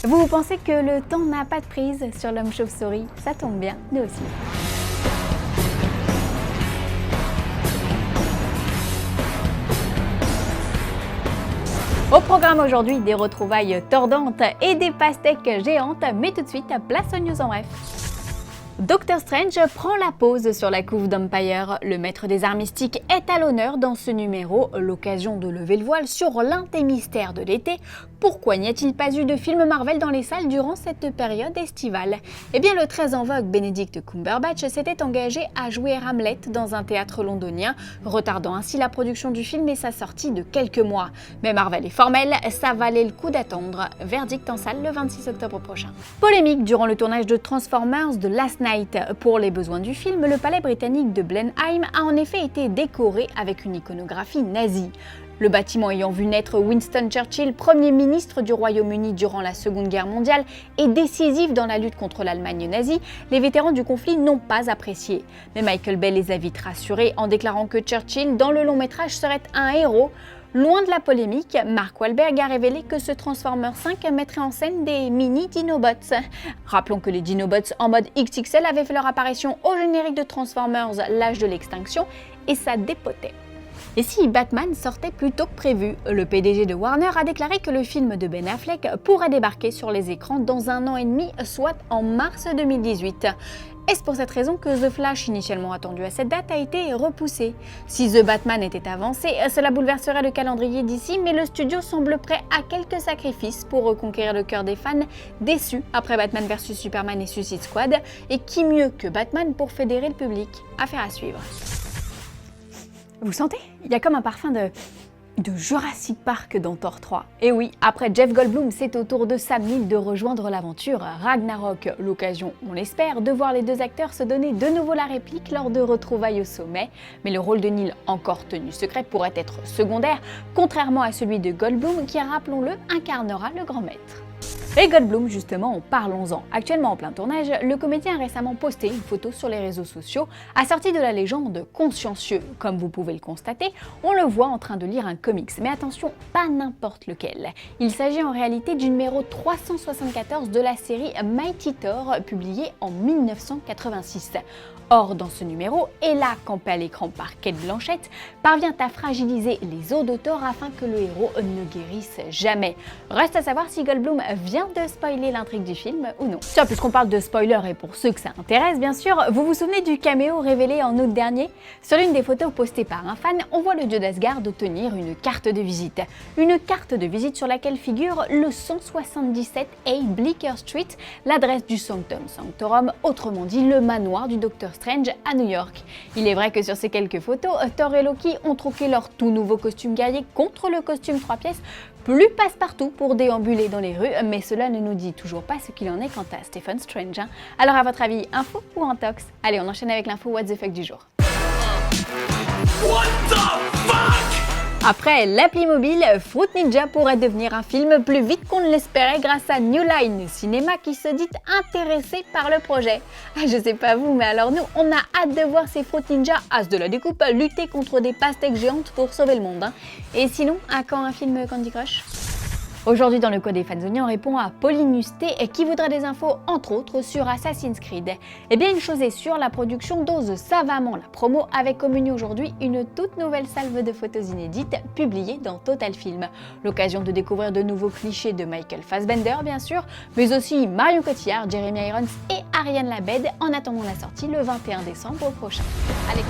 Vous pensez que le temps n'a pas de prise sur l'homme chauve-souris? Ça tombe bien, nous aussi. Au programme aujourd'hui, des retrouvailles tordantes et des pastèques géantes, mais tout de suite, place aux news en bref. Doctor Strange prend la pose sur la couve d'Empire. Le maître des arts mystiques est à l'honneur dans ce numéro, l'occasion de lever le voile sur l'un des mystères de l'été. Pourquoi n'y a-t-il pas eu de film Marvel dans les salles durant cette période estivale? Eh bien, le très en vogue Benedict Cumberbatch s'était engagé à jouer Hamlet dans un théâtre londonien, retardant ainsi la production du film et sa sortie de quelques mois. Mais Marvel est formel, ça valait le coup d'attendre. Verdict en salle le 26 octobre prochain. Polémique durant le tournage de Transformers The Last Night. Pour les besoins du film, le palais britannique de Blenheim a en effet été décoré avec une iconographie nazie. Le bâtiment ayant vu naître Winston Churchill, Premier ministre du Royaume-Uni durant la Seconde Guerre mondiale et décisif dans la lutte contre l'Allemagne nazie, les vétérans du conflit n'ont pas apprécié. Mais Michael Bay les a vite rassurés en déclarant que Churchill, dans le long métrage, serait un héros. Loin de la polémique, Mark Wahlberg a révélé que ce Transformers 5 mettrait en scène des mini Dinobots. Rappelons que les Dinobots en mode XXL avaient fait leur apparition au générique de Transformers l'âge de l'extinction et ça dépotait. Et si Batman sortait plus tôt que prévu? Le PDG de Warner a déclaré que le film de Ben Affleck pourrait débarquer sur les écrans dans 1 an et demi, soit en mars 2018. Est-ce pour cette raison que The Flash, initialement attendu à cette date, a été repoussé? Si The Batman était avancé, cela bouleverserait le calendrier d'ici, mais le studio semble prêt à quelques sacrifices pour reconquérir le cœur des fans déçus après Batman vs Superman et Suicide Squad. Et qui mieux que Batman pour fédérer le public? Affaire à suivre. Vous sentez? Il y a comme un parfum de Jurassic Park dans Thor 3. Et oui, après Jeff Goldblum, c'est au tour de Sam Neill de rejoindre l'aventure Ragnarok. L'occasion, on l'espère, de voir les deux acteurs se donner de nouveau la réplique lors de retrouvailles au sommet. Mais le rôle de Neill, encore tenu secret, pourrait être secondaire, contrairement à celui de Goldblum qui, rappelons-le, incarnera le grand maître. Et Goldblum, justement, parlons-en. Actuellement en plein tournage, le comédien a récemment posté une photo sur les réseaux sociaux, assortie de la légende consciencieux. Comme vous pouvez le constater, on le voit en train de lire un comics, mais attention, pas n'importe lequel. Il s'agit en réalité du numéro 374 de la série Mighty Thor, publiée en 1986. Or, dans ce numéro, Hela, campée à l'écran par Cate Blanchett, parvient à fragiliser les os de Thor afin que le héros ne guérisse jamais. Reste à savoir si Goldblum vient de spoiler l'intrigue du film ou non. Tiens, puisqu'on parle de spoiler et pour ceux que ça intéresse bien sûr, vous vous souvenez du caméo révélé en août dernier? Sur l'une des photos postées par un fan, on voit le dieu d'Asgard obtenir une carte de visite. Une carte de visite sur laquelle figure le 177A Bleecker Street, l'adresse du Sanctum Sanctorum, autrement dit le manoir du Docteur Strange à New York. Il est vrai que sur ces quelques photos, Thor et Loki ont troqué leur tout nouveau costume guerrier contre le costume 3 pièces plus passe-partout pour déambuler dans les rues, mais cela ne nous dit toujours pas ce qu'il en est quant à Stephen Strange. Alors à votre avis, info ou intox? Allez, on enchaîne avec l'info What the fuck du jour. What the fuck? Après l'appli mobile, Fruit Ninja pourrait devenir un film plus vite qu'on ne l'espérait grâce à New Line Cinema qui se dit intéressé par le projet. Je sais pas vous, mais alors nous, on a hâte de voir ces Fruit Ninja, as de la découpe, lutter contre des pastèques géantes pour sauver le monde. Et sinon, à quand un film Candy Crush? Aujourd'hui dans le Code des Fanzoni, on répond à Pauline Hustet qui voudrait des infos entre autres sur Assassin's Creed. Eh bien une chose est sûre, la production dose savamment la promo avec au menu aujourd'hui une toute nouvelle salve de photos inédites publiées dans Total Film. L'occasion de découvrir de nouveaux clichés de Michael Fassbender bien sûr, mais aussi Marion Cotillard, Jeremy Irons et Ariane Labed en attendant la sortie le 21 décembre prochain. Allez.